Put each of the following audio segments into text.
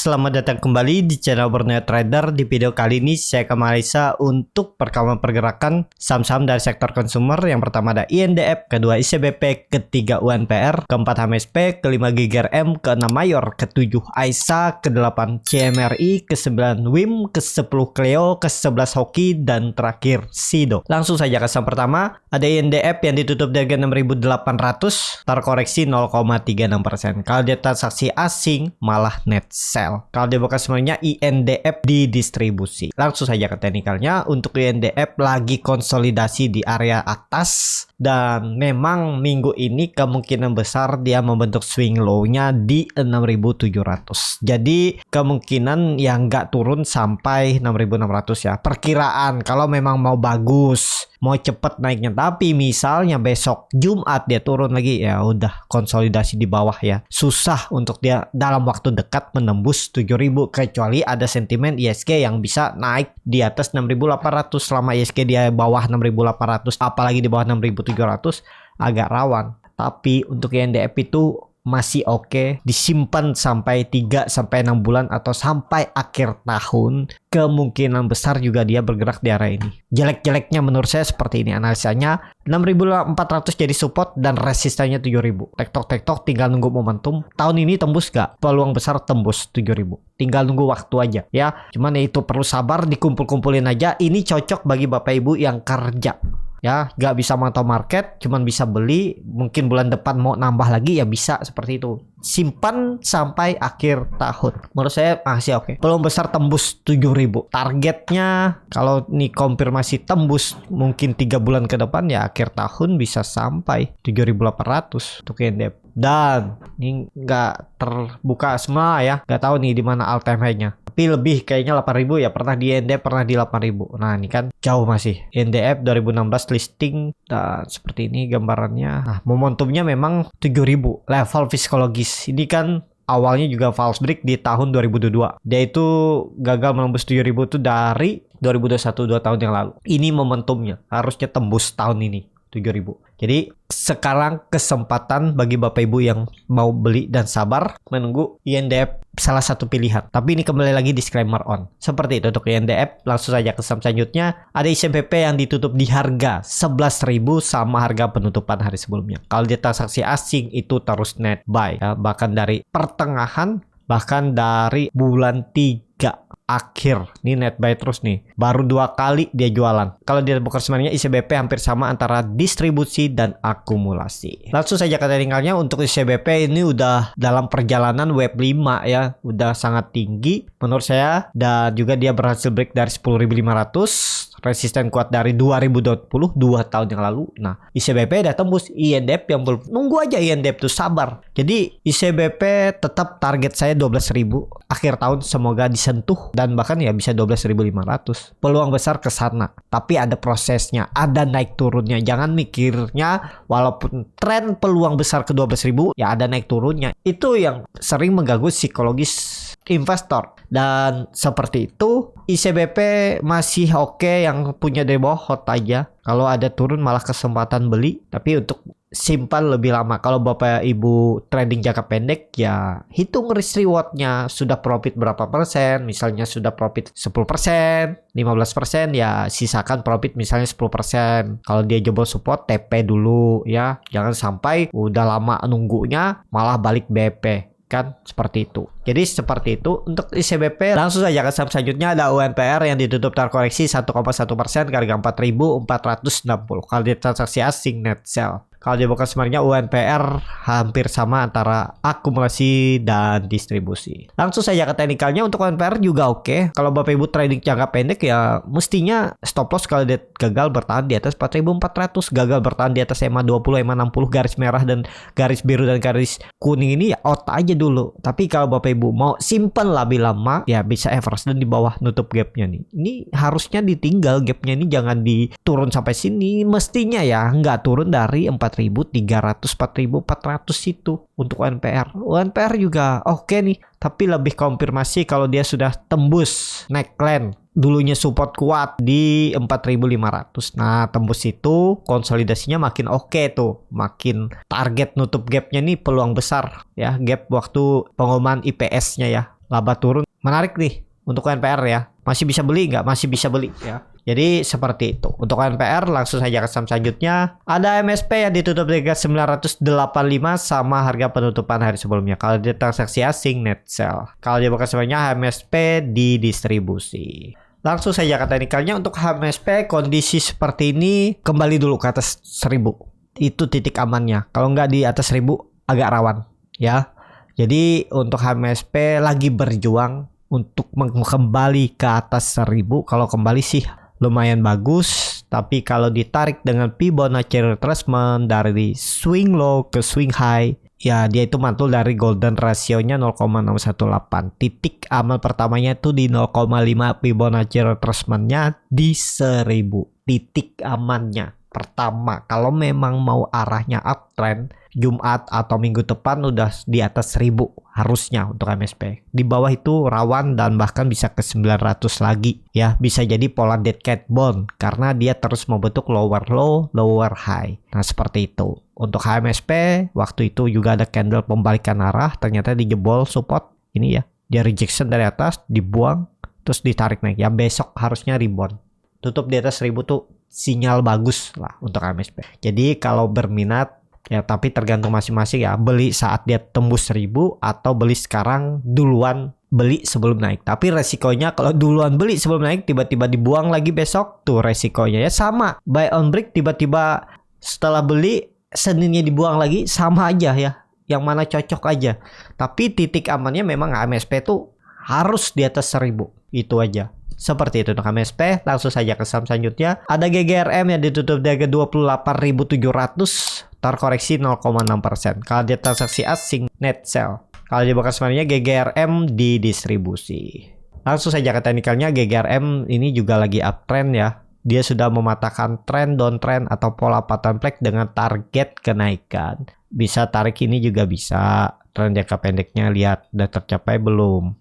selamat datang kembali di channel Borneo Trader. Di video kali ini saya akan analisa untuk perkembangan pergerakan saham-saham dari sektor konsumer. Yang pertama ada INDF, kedua ICBP, ketiga UNPR, keempat HMSP, kelima GGRM, keenam Mayor, ketujuh AISA, kedelapan CMRI, kesembilan WIM, ke-10 Cleo, ke-11 Hoki, dan terakhir Sido. Langsung saja ke saham pertama, ada INDF yang ditutup di harga 6.800, terkoreksi 0,36%. Kalau dia transaksi asing malah net sell. Kalau dia bukan sebenarnya INDF di distribusi. Langsung saja ke teknikalnya. Untuk INDF lagi konsolidasi di area atas dan memang minggu ini kemungkinan besar dia membentuk swing low-nya di 6.700. Jadi kemungkinan yang nggak turun sampai 6.600 ya. Perkiraan kalau memang mau bagus, mau cepet naiknya, tapi misalnya besok Jumat dia turun lagi, ya udah konsolidasi di bawah ya. Susah untuk dia dalam waktu dekat menembus 7.000 kecuali ada sentimen ISG yang bisa naik di atas 6.800. Selama ISG dia bawah 6.800 apalagi di bawah 6.700 agak rawan. Tapi untuk INDF itu masih oke, disimpan sampai 3 sampai 6 bulan atau sampai akhir tahun. Kemungkinan besar juga dia bergerak di area ini. Jelek-jeleknya menurut saya seperti ini analisanya. 6.400 jadi support dan resistannya 7.000. Tektok-tektok tinggal nunggu momentum. Tahun ini tembus gak? Peluang besar tembus 7.000. Tinggal nunggu waktu aja ya. Cuman itu perlu sabar, dikumpul-kumpulin aja. Ini cocok bagi Bapak Ibu yang kerja. Ya, nggak bisa mantau market, cuman bisa beli. Mungkin bulan depan mau nambah lagi ya bisa seperti itu. Simpan sampai akhir tahun. Menurut saya masih oke. Peluang besar tembus 7.000. Targetnya kalau nih konfirmasi tembus mungkin 3 bulan ke depan ya akhir tahun bisa sampai 7.800 untuk INDF. Dan ini nggak terbuka semua ya. Nggak tahu nih di mana all time high-nya. Tapi lebih kayaknya 8.000 ya, pernah di INDF, pernah di 8.000. Nah ini kan jauh masih. INDF 2016 listing dan seperti ini gambarannya. Nah momentumnya memang 7.000 level psikologis. Ini kan awalnya juga false break di tahun 2022. Dia itu gagal menembus 7.000 itu dari 2021, 2 tahun yang lalu. Ini momentumnya harusnya tembus tahun ini 7.000. Jadi sekarang kesempatan bagi Bapak Ibu yang mau beli dan sabar menunggu INDF salah satu pilihan. Tapi ini kembali lagi disclaimer on. Seperti itu untuk INDF. Langsung saja ke saham selanjutnya. Ada ICBP yang ditutup di harga 11.000 sama harga penutupan hari sebelumnya. Kalau dia transaksi asing itu terus net buy ya, bahkan dari pertengahan, bahkan dari bulan 3 akhir ini net buy terus nih. Baru 2 kali dia jualan. Kalau dia bukan sebenarnya ICBP hampir sama antara distribusi dan akumulasi. Langsung saja ke teknikalnya. Untuk ICBP ini udah dalam perjalanan wave 5 ya, udah sangat tinggi menurut saya, dan juga dia berhasil break dari 10.500. Resisten kuat dari 2020, 2 tahun yang lalu. Nah ICBP udah tembus. INDF yang belum, nunggu aja INDF tuh, sabar. Jadi ICBP tetap target saya 12.000 akhir tahun, semoga disentuh dan bahkan ya bisa 12.500. Peluang besar ke sana. Tapi ada prosesnya, ada naik turunnya. Jangan mikirnya walaupun tren peluang besar ke 12.000 ya ada naik turunnya. Itu yang sering mengganggu psikologis investor. Dan seperti itu ICBP masih oke, yang punya di bawah hold aja. Kalau ada turun malah kesempatan beli, tapi untuk simpan lebih lama. Kalau Bapak Ibu trading jangka pendek ya hitung risk rewardnya, sudah profit berapa persen. Misalnya sudah profit 10%, 15% ya sisakan profit misalnya 10%. Kalau dia jebol support TP dulu ya, jangan sampai udah lama nunggunya malah balik BP. Kan seperti itu. Jadi seperti itu untuk ICBP. Langsung saja ke saham selanjutnya. Ada UNPR yang ditutup terkoreksi 1,1% ke harga 4.460. Kalau dia transaksi asing net sell. Kalau dia bukan sebenarnya UNPR hampir sama antara akumulasi dan distribusi. Langsung saja ke teknikalnya. Untuk UNPR juga oke. Kalau Bapak Ibu trading jangka pendek ya mestinya stop loss kalau dia gagal bertahan di atas 4.400, gagal bertahan di atas EMA 20, EMA 60, garis merah dan garis biru dan garis kuning ini ya out aja dulu. Tapi kalau Bapak Ibu mau simpen lebih lama ya bisa average dan di bawah nutup gapnya nih. Ini harusnya ditinggal gapnya, ini jangan diturun sampai sini. Mestinya ya nggak turun dari 4.300, 4.400 itu untuk UNPR. UNPR juga oke nih, tapi lebih konfirmasi kalau dia sudah tembus neckline. Dulunya support kuat di 4.500. Nah tembus itu konsolidasinya makin oke tuh, makin target nutup gapnya nih peluang besar ya, gap waktu pengumuman IPS-nya ya. laba turun, menarik nih untuk UNPR ya. Masih bisa beli nggak? Masih bisa beli ya. Jadi seperti itu. Untuk UNPR langsung saja ke saham selanjutnya. Ada MSP yang ditutup di harga 985 sama harga penutupan hari sebelumnya. Kalau dia transaksi asing net sell. Kalau dia bukan sebenarnya MSP di distribusi. Langsung saja ke teknikalnya. Untuk MSP kondisi seperti ini kembali dulu ke atas 1000. Itu titik amannya. Kalau nggak di atas 1000 agak rawan ya. Jadi untuk MSP lagi berjuang untuk kembali ke atas 1000. Kalau kembali sih lumayan bagus, tapi kalau ditarik dengan Fibonacci retracement dari swing low ke swing high, ya dia itu mantul dari golden ratio-nya 0,618. Titik aman pertamanya itu di 0,5 Fibonacci retracement-nya di 1000. Titik amannya pertama, kalau memang mau arahnya uptrend, Jumat atau minggu depan udah di atas 1000 harusnya untuk MSP. Di bawah itu rawan dan bahkan bisa ke 900 lagi ya. Bisa jadi pola dead cat bond karena dia terus membentuk lower low, lower high. Nah seperti itu. Untuk HMSP waktu itu juga ada candle pembalikan arah, ternyata dijebol support ini ya. Dia rejection dari atas, dibuang, terus ditarik naik ya. Besok harusnya rebound. Tutup di atas 1000 tuh sinyal bagus lah untuk MSP. Jadi kalau berminat ya, tapi tergantung masing-masing ya, beli saat dia tembus 1000 atau beli sekarang duluan beli sebelum naik. Tapi resikonya kalau duluan beli sebelum naik tiba-tiba dibuang lagi besok, tuh resikonya ya sama. Buy on break tiba-tiba setelah beli Seninnya dibuang lagi, sama aja ya. Yang mana cocok aja. Tapi titik amannya memang MSP tuh harus di atas 1000. Itu aja. Seperti itu untuk MSP. Langsung saja ke saham selanjutnya. Ada GGRM yang ditutup di harga 28.700, terkoreksi 0,6%. Kalau dia transaksi asing net sell. Kalau dia bukan sebenarnya GGRM di distribusi. Langsung saja ke teknikalnya. GGRM ini juga lagi uptrend ya. Dia sudah mematahkan tren downtrend atau pola pattern flag dengan target kenaikan. Bisa tarik ini juga bisa. Tren jangka pendeknya lihat udah tercapai belum.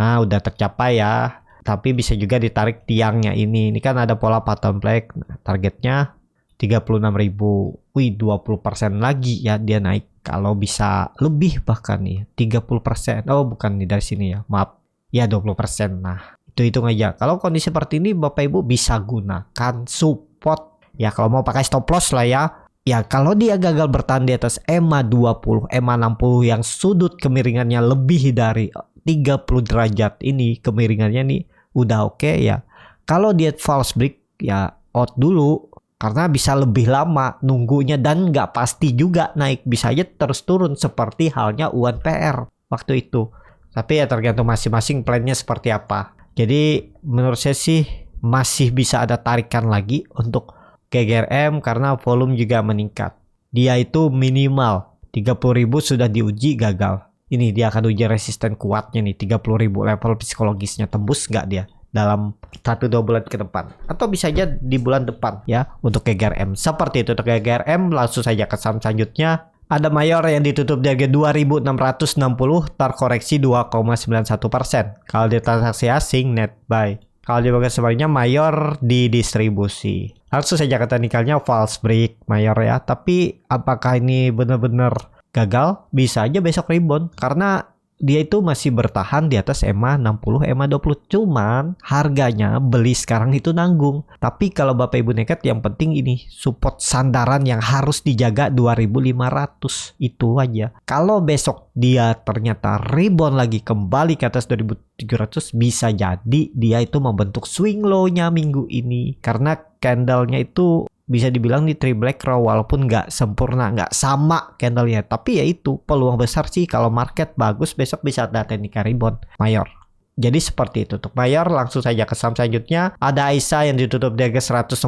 Nah udah tercapai ya. Tapi bisa juga ditarik tiangnya ini. Ini kan ada pola pattern flag. Nah, targetnya 36.000. Wih 20% lagi ya dia naik. Kalau bisa lebih bahkan nih 30%. Oh bukan nih dari sini ya. Maaf. Ya 20%. Nah itu hitung aja. Kalau kondisi seperti ini Bapak Ibu bisa gunakan support. Ya kalau mau pakai stop loss lah ya. Ya kalau dia gagal bertahan di atas EMA 20, EMA 60 yang sudut kemiringannya lebih dari 30 derajat ini, kemiringannya nih udah oke ya. Kalau dia false break ya out dulu karena bisa lebih lama nunggunya dan nggak pasti juga naik, bisa aja terus turun seperti halnya UNPR waktu itu. Tapi ya tergantung masing-masing plannya seperti apa. Jadi menurut saya sih masih bisa ada tarikan lagi untuk GGRM karena volume juga meningkat. Dia itu minimal 30.000 sudah diuji gagal. Ini dia akan uji resisten kuatnya nih 30.000 level psikologisnya tembus nggak dia dalam 1-2 bulan ke depan atau bisa aja di bulan depan ya untuk GGRM. Seperti itu untuk GGRM. Langsung saja ke saham selanjutnya. Ada Mayor yang ditutup di harga 2.660, terkoreksi 2,91%. Kalau di transaksi asing net buy. Kalau di bagian sebaliknya Mayor di distribusi. Langsung saja ke teknikalnya false break Mayor ya. Tapi apakah ini benar-benar gagal? Bisa aja besok rebound karena dia itu masih bertahan di atas EMA 60, EMA 20. Cuman harganya beli sekarang itu nanggung. Tapi kalau Bapak Ibu nekat yang penting ini support sandaran yang harus dijaga 2.500. Itu aja. Kalau besok dia ternyata rebound lagi kembali ke atas 2.700, bisa jadi dia itu membentuk swing low-nya minggu ini. Karena candle-nya itu bisa dibilang di three black row walaupun nggak sempurna, nggak sama candlenya. Tapi ya itu peluang besar sih kalau market bagus besok bisa ada teknik rebound Mayor. Jadi seperti itu untuk Mayor. Langsung saja ke saham selanjutnya. Ada AISA yang ditutup di harga 142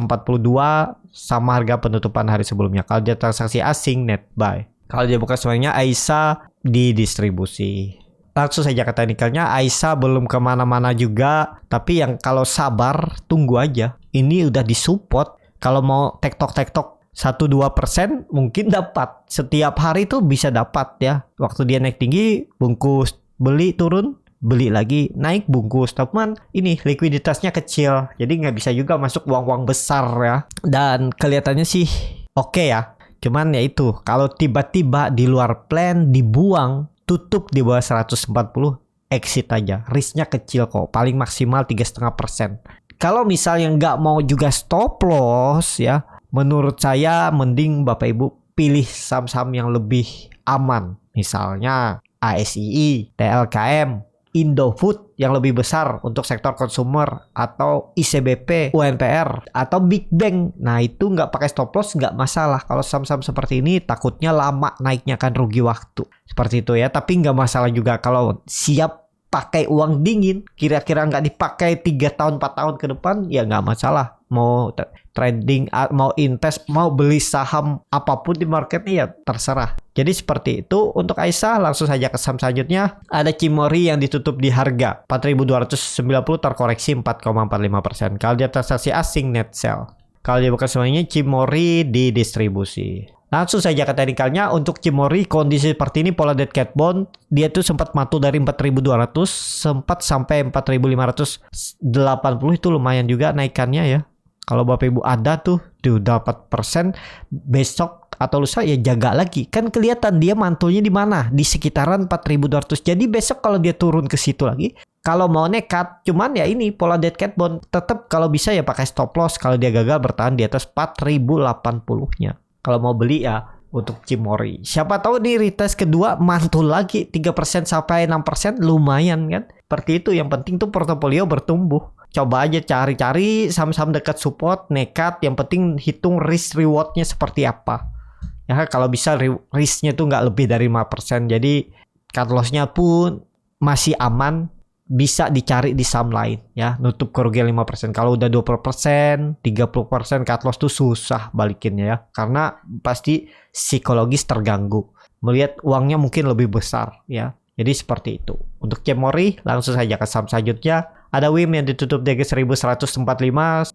sama harga penutupan hari sebelumnya. Kalau dia transaksi asing net buy. Kalau dia bukan semuanya AISA di distribusi. Langsung saja ke teknikalnya. AISA belum kemana-mana juga. Tapi yang kalau sabar tunggu aja. Ini udah disupport. Kalau mau tektok 1-2% mungkin dapat. Setiap hari tuh bisa dapat ya. Waktu dia naik tinggi bungkus, beli turun, beli lagi, naik bungkus. Teman ini likuiditasnya kecil. Jadi nggak bisa juga masuk uang-uang besar ya. Dan kelihatannya sih oke ya. Cuman ya itu kalau tiba-tiba di luar plan dibuang, tutup di bawah 140, exit aja. Risknya kecil kok, paling maksimal 3,5%. Kalau misalnya nggak mau juga stop loss ya, menurut saya mending Bapak Ibu pilih saham-saham yang lebih aman. Misalnya ASII, TLKM, Indofood yang lebih besar untuk sektor konsumer, atau ICBP, UNPR, atau Big Bang. Nah itu nggak pakai stop loss nggak masalah. Kalau saham-saham seperti ini takutnya lama naiknya, kan rugi waktu. Seperti itu ya, tapi nggak masalah juga kalau siap pakai uang dingin. Kira-kira nggak dipakai 3 tahun 4 tahun ke depan ya nggak masalah. Mau trading, mau invest, mau beli saham apapun di marketnya ya terserah. Jadi seperti itu. Untuk Aisyah, langsung saja ke saham selanjutnya. Ada Cimori yang ditutup di harga 4.290, terkoreksi 4,45%. Kalau dia transaksi asing, net sell. Kalau dia bukan semuanya, Cimori di distribusi. Langsung saja ke teknikalnya. Untuk Cimori, kondisi seperti ini, pola dead cat bond, dia tuh sempat mantul dari 4.200, sempat sampai 4.580, itu lumayan juga naikannya ya. Kalau Bapak Ibu ada tuh 4%, besok atau lusa ya jaga lagi. Kan kelihatan dia mantulnya di mana? Di sekitaran 4.200. Jadi besok kalau dia turun ke situ lagi, kalau mau nekat, cuman ya ini pola dead cat bond, tetap kalau bisa ya pakai stop loss kalau dia gagal bertahan di atas 4.080-nya. Kalau mau beli ya untuk Cimori. Siapa tahu di retest kedua mantul lagi 3% sampai 6%, lumayan kan? Seperti itu, yang penting tuh portofolio bertumbuh. Coba aja cari-cari saham-saham dekat support, nekat, yang penting hitung risk rewardnya seperti apa. Ya kalau bisa risknya tuh nggak lebih dari 5%. Jadi cut loss-nya pun masih aman, bisa dicari di saham lain ya, nutup kerugian 5%. Kalau udah 20%, 30% cut loss tuh susah balikinnya ya, karena pasti psikologis terganggu. Melihat uangnya mungkin lebih besar ya. Jadi seperti itu. Untuk Cimori, langsung saja ke saham selanjutnya. Ada WIM yang ditutup di 1145,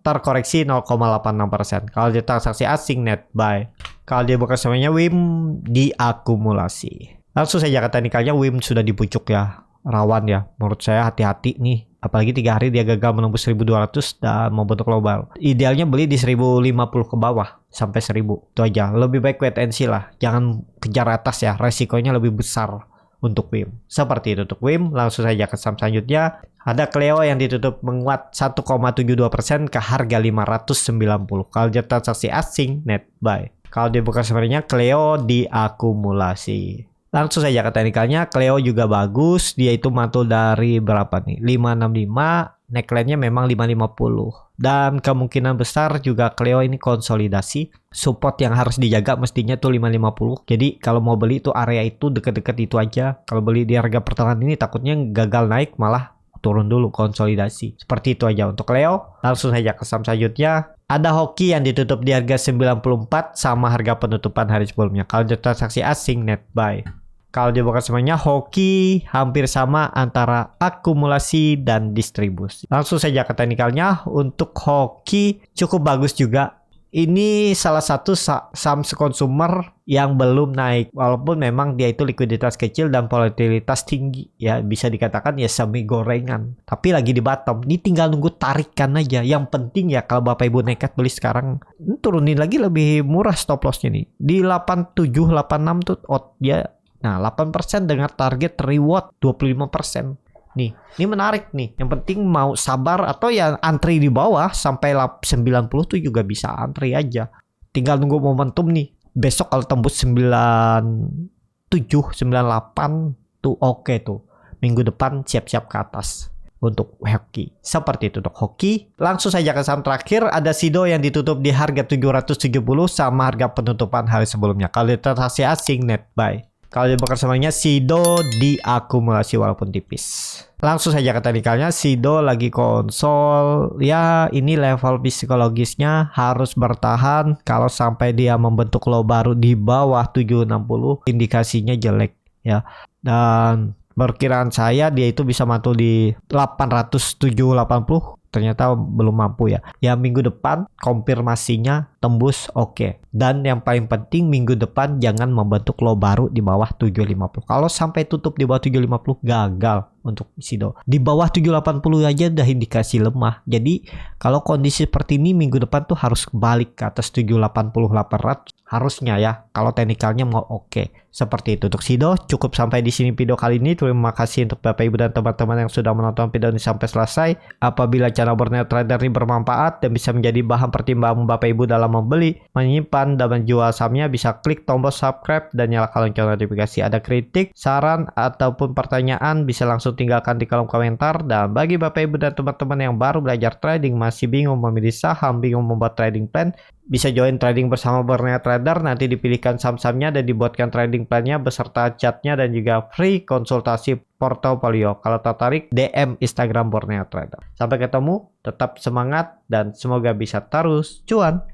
terkoreksi 0,86%. Kalau dia transaksi asing, net buy. Kalau dia bukan semuanya, WIM diakumulasi. Langsung saja ke teknikalnya, WIM sudah di pucuk ya. Rawan ya. Menurut saya hati-hati nih. Apalagi 3 hari dia gagal menembus 1200 dan membentuk global. Idealnya beli di 1050 ke bawah sampai 1000. Itu aja. Lebih baik wait and see lah. Jangan kejar atas ya. Resikonya lebih besar untuk WIM. Seperti itu untuk WIM. Langsung saja ke saham selanjutnya. Ada Cleo yang ditutup menguat 1,72% ke harga 590. Kalau dia transaksi asing, net buy. Kalau dia bukan sebenarnya, Cleo diakumulasi. Langsung saja ke teknikalnya. Cleo juga bagus. Dia itu mantul dari berapa nih? 565. Neckline-nya memang 550. Dan kemungkinan besar juga Cleo ini konsolidasi. Support yang harus dijaga mestinya tuh 550. Jadi kalau mau beli itu area itu deket-deket itu aja. Kalau beli di harga pertengahan ini takutnya gagal naik, malah turun dulu, konsolidasi. Seperti itu aja untuk Cleo. Langsung saja ke saham selanjutnya. Ada Hoki yang ditutup di harga 94 sama harga penutupan hari sebelumnya. Kalau dia transaksi asing, net buy. Kalau dia bukan semuanya, Hoki hampir sama antara akumulasi dan distribusi. Langsung saja ke teknikalnya. Untuk Hoki cukup bagus juga. Ini salah satu saham konsumer yang belum naik, walaupun memang dia itu likuiditas kecil dan volatilitas tinggi ya, bisa dikatakan ya semi gorengan, tapi lagi di bottom. Ini tinggal nunggu tarikan aja. Yang penting ya kalau Bapak Ibu nekat beli sekarang, turunin lagi lebih murah stop lossnya nih di 87 86 tuh dia. Nah 8% dengan target reward 25%. Nih, ini menarik nih. Yang penting mau sabar atau ya antri di bawah sampai 90 tuh juga bisa antri aja. Tinggal nunggu momentum nih. Besok kalau tembus 97, 98 tuh oke tuh. Minggu depan siap-siap ke atas untuk Hoki. Seperti itu untuk Hoki. Langsung saja ke saham terakhir. Ada Sido yang ditutup di harga 770 sama harga penutupan hari sebelumnya. Kalau transaksi asing, net buy. Kalau dibakar semuanya, Sido diakumulasi walaupun tipis. Langsung saja ke teknikalnya, Sido lagi konsol. Ya ini level psikologisnya harus bertahan. Kalau sampai dia membentuk low baru di bawah 760, indikasinya jelek ya. Dan perkiraan saya dia itu bisa mantul di 807.80. Ternyata belum mampu ya. Ya minggu depan konfirmasinya tembus oke. Dan yang paling penting minggu depan jangan membentuk low baru di bawah 750. Kalau sampai tutup di bawah 750 gagal. untuk Sido. Di bawah 780 aja udah indikasi lemah. Jadi kalau kondisi seperti ini minggu depan tuh harus balik ke atas 780 800 harusnya ya, kalau teknikalnya mau oke. Seperti itu untuk Sido. Cukup sampai di sini video kali ini. Terima kasih untuk Bapak Ibu dan teman-teman yang sudah menonton video ini sampai selesai. Apabila channel Borneo Trader ini bermanfaat dan bisa menjadi bahan pertimbangan Bapak Ibu dalam membeli, menyimpan, dan menjual sahamnya, bisa klik tombol subscribe dan nyalakan lonceng notifikasi. Ada kritik, saran, ataupun pertanyaan bisa langsung tinggalkan di kolom komentar. Dan bagi Bapak Ibu dan teman-teman yang baru belajar trading, masih bingung memilih saham, bingung membuat trading plan, bisa join trading bersama Borneo Trader. Nanti dipilihkan saham-sahamnya dan dibuatkan trading plannya beserta chatnya dan juga free konsultasi portofolio. Kalau tertarik, DM Instagram Borneo Trader. Sampai ketemu, tetap semangat dan semoga bisa terus cuan.